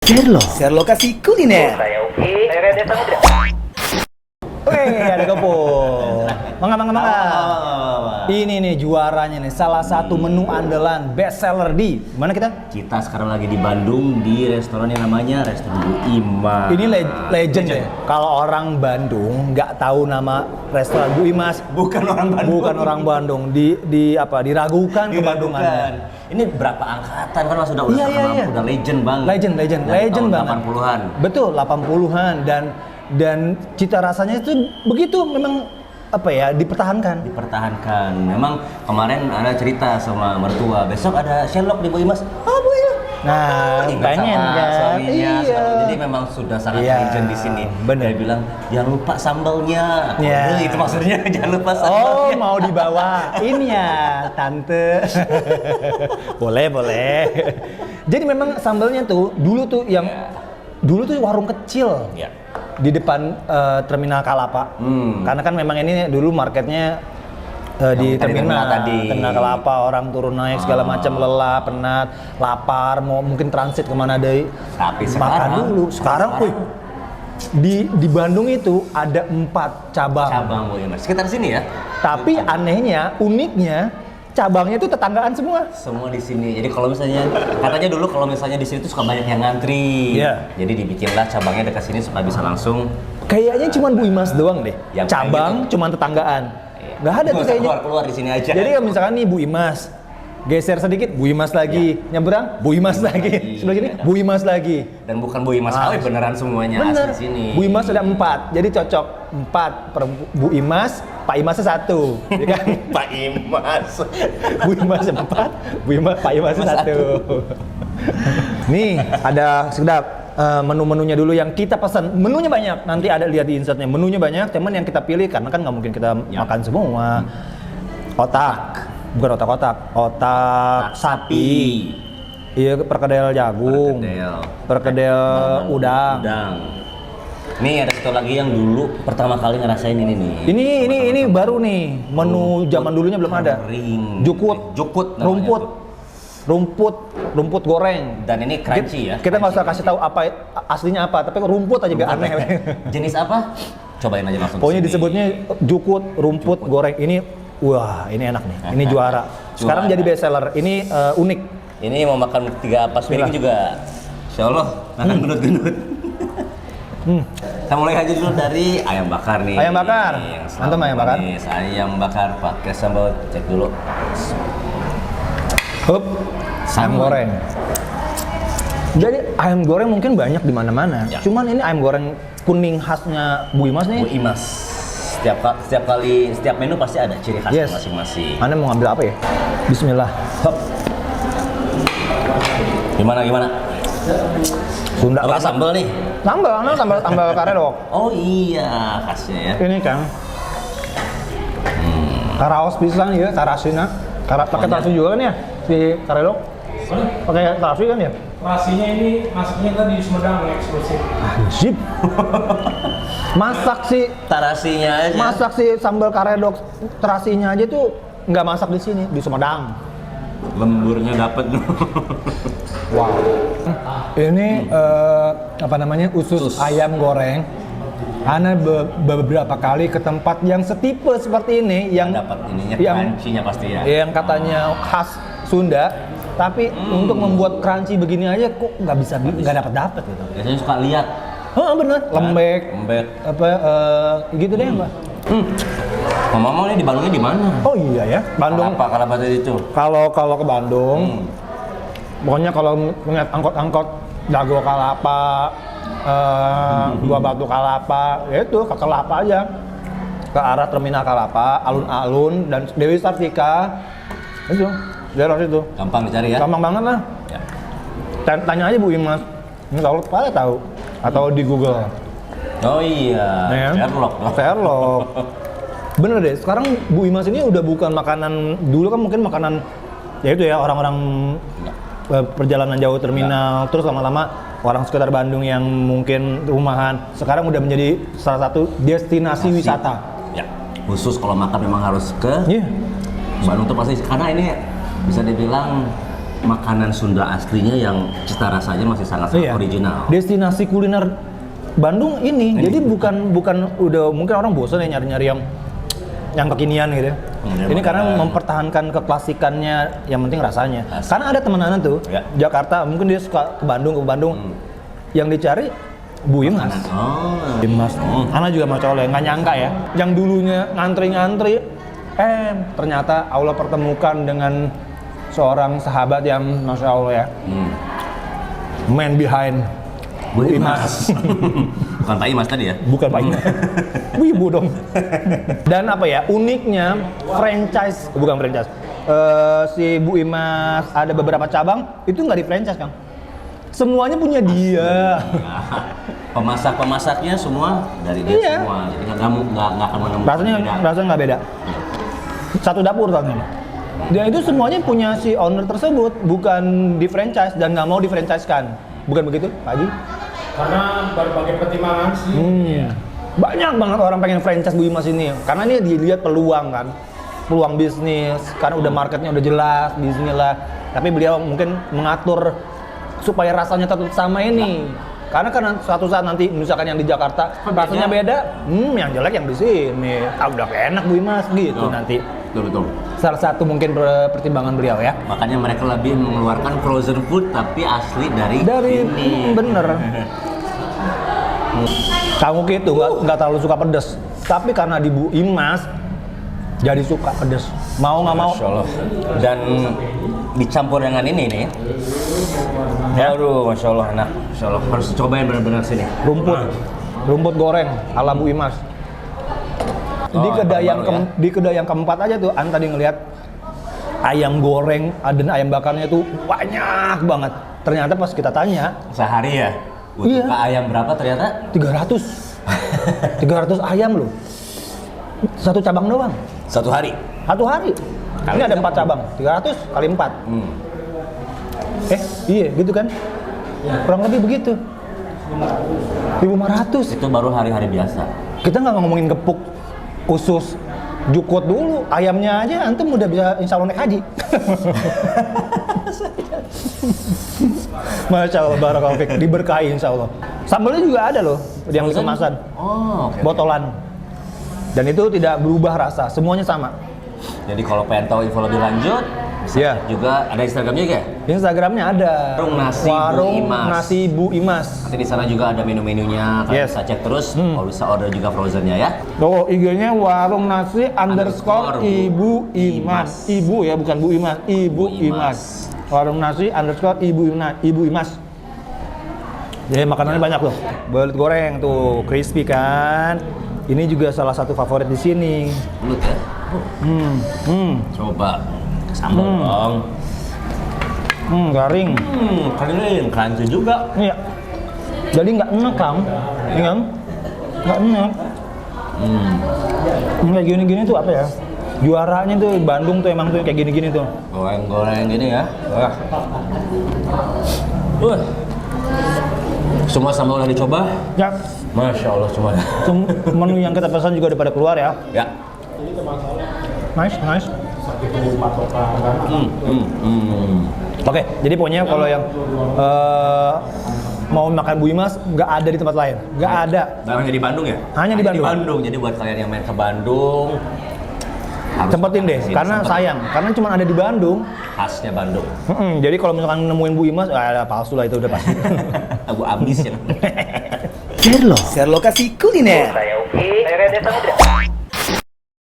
Sherlock kasih kuliner. Saya Uki, saya Raden Samudra. Wih, ada Gopur. Mangga. Ini nih juaranya nih, salah satu menu andalan best seller di mana kita? Kita sekarang lagi di Bandung di restoran yang namanya Restoran Bu Imas. Ini legend ya. Kalau orang Bandung nggak tahu nama restoran Bu Imas, Bukan orang Bandung. bukan orang Bandung. Diragukan kebandungannya. Ini berapa angkatan kan Mas udah Iya. udah legend banget. Legend Dari tahun banget. 80-an. Betul, 80-an dan cita rasanya itu begitu memang dipertahankan. Dipertahankan. Memang kemarin ada cerita sama mertua, besok ada Sherlock di Bu Imas. Oh, Bu Imas. Nah, Ingat pengen sama kan? suaminya, Iya. jadi memang sudah sangat Iya, legend di sini. bener. Dia bilang jangan lupa sambalnya. Iya. Itu maksudnya jangan lupa sambalnya. Oh, mau dibawa ini ya, tante. boleh. Jadi memang sambalnya tuh dulu tuh warung kecil Ya. di depan terminal Kalapa. Karena kan memang ini dulu marketnya di Yang terminal tadi. Terminal Kalapa, orang turun naik segala macam, lelah, penat, lapar, mau mungkin transit kemana deh. Tapi Makan sekarang- dulu. Sekarang, wih, di Bandung itu ada 4 cabang. Cabang Bu Imas. Sekitar sini ya. Tapi anehnya, uniknya, cabangnya itu tetanggaan semua. Semua di sini. Jadi kalau misalnya katanya dulu kalau misalnya di sini tuh suka banyak yang ngantri. Iya. Jadi dibikinlah cabangnya dekat sini supaya bisa langsung Kayaknya cuma Bu Imas doang deh. Yang kayak Cabang gitu. cuma tetanggaan. Nggak ada tuh kayaknya. keluar di sini aja. Jadi kalau misalkan nih Bu Imas, geser sedikit Bu Imas lagi, nyebrang Bu Imas lagi, sebelah sini Bu Imas lagi. Dan bukan Bu Imas KW, beneran semuanya Bener. asli sini. Bu Imas ada 4, jadi cocok 4 per Bu Imas, Pak Imasnya 1, ya kan? Pak Imas. Bu Imas 4, Pak Imasnya 1. Nih ada sedap. Menu-menunya dulu yang kita pesan. Menunya banyak, nanti ada lihat di insertnya. Menunya banyak, cuman yang kita pilih karena kan nggak mungkin kita Ya. makan semua. Otak, bukan otak sapi. Iya, perkedel jagung, perkedel udang. Nih ada satu lagi yang dulu pertama kali ngerasain ini nih. Ini baru nih, menu zaman dulunya belum ada. Kering. Jukut namanya rumput goreng. Dan ini crunchy ya. Kita nggak usah kasih tahu apa aslinya apa, tapi rumput aja gak aneh. Jenis apa? Cobain aja langsung. Pokoknya kesini. disebutnya rumput goreng. Ini wah, ini enak nih. Ini juara. Sekarang Juara. jadi best seller. Ini unik. Ini mau makan 3 pas piring juga. Insya Allah makan gendut-gendut. Kita mulai aja dulu dari ayam bakar nih. Ayam bakar. Yang selalu Mantap ayam bakar. manis. Ayam bakar pakai sambal, cek dulu. Hup, ayam goreng. Jadi ayam goreng mungkin banyak di mana-mana. Ya. Cuman ini ayam goreng kuning khasnya Bu Imas nih. Bu Imas. Setiap menu pasti ada ciri khasnya Yes. masing-masing. Anda mau ngambil apa ya? Bismillah. Hup. Gimana? Sunda. Apa sambal nih? Sambal karedok. Oh iya, khasnya ya. Ini kan. Karaos pisang ya, karasina. Pakai terasi juga kan ya si karedok? Pakai terasi kan ya? Nasinya ini masaknya tadi di Sumedang eksklusif. Sip. Masak si sambal karedok terasinya aja tuh nggak masak di sini, di Sumedang. Lemburnya dapet. Wow. Ini usus ayam goreng. Ana beberapa kali ke tempat yang setipe seperti ini yang Dapat ininya yang crunchy-nya pasti ya. yang katanya khas Sunda, tapi untuk membuat crunchy begini aja kok nggak dapat gitu. Biasanya suka lihat. Bener, lembek. Gitu deh mbak. Ngomong-ngomong ini di Bandungnya di mana? Oh iya ya, Bandung. Kalapa tadi itu. Kalau ke Bandung, pokoknya kalau ngeliat angkot-angkot Dago Kalapa, Dua Batu Kalapa, ya itu ke Kalapa aja, ke arah terminal Kalapa, alun-alun dan Dewi Sartika, itu daerah situ. Gampang dicari ya. Gampang banget lah. Ya. Tanya aja Bu Imas, ini tahu atau di Google. Oh iya. Ya. Sherlock dong. Sherlock. Bener deh, sekarang Bu Imas ini udah bukan makanan, dulu kan mungkin makanan ya itu ya orang-orang perjalanan jauh terminal, terus lama-lama orang sekitar Bandung yang mungkin rumahan, sekarang udah menjadi salah satu destinasi wisata. Ya. Khusus kalau makan memang harus ke Iya. Bandung tuh pasti, karena ini bisa dibilang makanan Sunda aslinya yang cita rasanya masih sangat-sangat original. Destinasi kuliner Bandung ini. Jadi bukan udah mungkin orang bosan ya nyari-nyari yang kekinian gitu. Ini karena mempertahankan keklasikannya, yang penting rasanya. Karena ada teman Ana tuh, Jakarta, mungkin dia suka ke Bandung, yang dicari Bu Imas. Imas. Ana juga Masya Allah, nggak nyangka ya. Yang dulunya ngantri-ngantri, ternyata Allah pertemukan dengan seorang sahabat yang Masya Allah ya. Man behind Bu Imas. Bukan Pak Imas tadi ya? Bukan Pak Imas. Bu Ibu dong. Dan apa ya, uniknya franchise, bukan franchise. Si Bu Imas ada beberapa cabang, itu nggak di franchise Kang. Semuanya punya dia. Pemasak-pemasaknya semua dari dia semua. Jadi nggak akan menemukan. Rasanya nggak beda. Satu dapur Kang ini. Dan itu semuanya punya si owner tersebut, bukan di franchise dan nggak mau di franchise-kan. Bukan begitu, Pak Haji? Karena berbagai pertimbangan sih. Banyak banget orang pengen franchise Bu Imas ini, karena ini dilihat peluang kan, peluang bisnis, karena udah marketnya udah jelas, bismillah. Tapi beliau mungkin mengatur supaya rasanya tetap sama ini. Karena suatu saat nanti misalkan yang di Jakarta rasanya beda, yang jelek yang di sini. Udah enak Bu Imas gitu nanti. Betul. Salah satu mungkin pertimbangan beliau ya. Makanya mereka lebih mengeluarkan frozen food tapi asli dari ini. Bener. Kamu gitu nggak terlalu suka pedas, tapi karena di Bu Imas jadi suka pedas. Mau nggak mau. Masya Allah. Dan dicampur dengan ini nih. Aduh, Masya Allah, enak. Masya Allah, harus cobain benar-benar sini. Rumput goreng ala Bu Imas. Di kedai yang keempat aja tuh, An tadi ngelihat ayam goreng dan ayam bakarnya tuh banyak banget. Ternyata pas kita tanya, sehari ya? Butuh ayam berapa ternyata? 300 ayam loh. Satu cabang doang. Satu hari? Ini ada 4 cabang, 300 kali 4. Iya gitu kan? Kurang lebih begitu. 1.500. Itu baru hari-hari biasa. Kita nggak ngomongin gepuk, usus, jukut dulu. Ayamnya aja antum udah bisa insya Allah naik haji. Masya Allah, barakallahu fiik, diberkahi insya Allah. Sambalnya juga ada loh, yang kemasan, botolan. Dan itu tidak berubah rasa, semuanya sama. Jadi kalau pengen tahu info lebih lanjut, juga ada Instagramnya ya? Instagramnya ada. Warung nasi Bu Imas. Nanti di sana juga ada menu-menunya, kalian bisa cek terus. Kalau bisa order juga frozennya ya. IG-nya warung nasi _ Ibu Imas. Ibu ya, bukan Bu Imas. Ibu Imas. Warung nasi _ Ibu Imas. Jadi makanannya banyak loh. Belut goreng tuh, crispy kan. Ini juga salah satu favorit di sini. Belut ya? Coba sambal dong. Garing. Garing, crunchy juga. Iya. Jadi nggak enak Kang, iya? Nggak enak. Kayak gini-gini tuh apa ya? Juaranya tuh Bandung tuh emang tuh kayak gini-gini tuh. Goreng-goreng gini ya. Semua sambal udah dicoba? Ya. Masya Allah semuanya. Menu yang kita pesan juga udah pada keluar ya. Ya. Nice. Oke, jadi pokoknya kalau yang mau makan Bu Imas nggak ada di tempat lain, nggak ada. Hanya di Bandung ya? Hanya di Bandung. Jadi buat kalian yang main ke Bandung, sempetin deh, karena sayang, karena cuma ada di Bandung. Khasnya Bandung. Jadi kalau misalkan nemuin Bu Imas, palsu lah itu udah pasti. Abu abis ya. Sherlock kasih kuliner. Saya Uki. Saya Rede